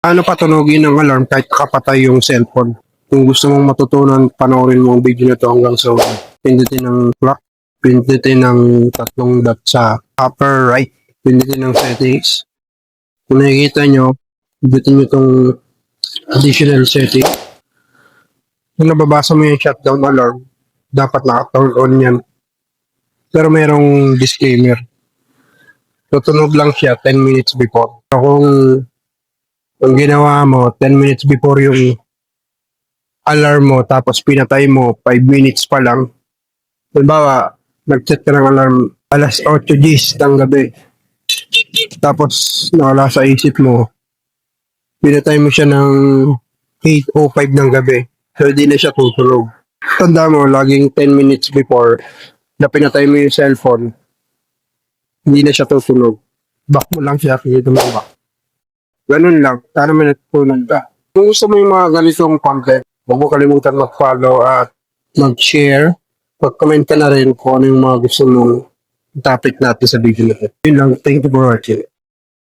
Paano patunogin ng alarm kahit kapatay yung cellphone? Kung gusto mong matutunan, panoorin mo ang video na ito hanggang sa huli. Pindutin ng clock, pindutin ng tatlong dot sa upper right, pindutin ng settings. Kung nakikita nyo, pindutin nyo itong additional setting. Kung nababasa mo yung shutdown alarm, dapat naka-turn on yan. Pero merong disclaimer. Tutunog lang siya 10 minutes before. So, kung ginawa mo 10 minutes before yung alarm mo tapos pinatay mo 5 minutes pa lang. Halimbawa, nag-set ka ng alarm alas 8 Gs ng gabi. Tapos nawala sa isip mo, pinatay mo siya ng 8:05 ng gabi. So, hindi na siya tutunog. Tanda mo, laging 10 minutes before na pinatay mo yung cellphone, hindi na siya tutunog. Back mo lang siya, pinito mo back. Ganun lang. Sana may natutunan ka. Kung gusto mo yung mga ganitong content, huwag mo kalimutan mag-follow at mag-share. Mag-comment ka na rin kung ano yung mga gusto mong topic natin sa video na ito. Yun lang. Thank you for watching.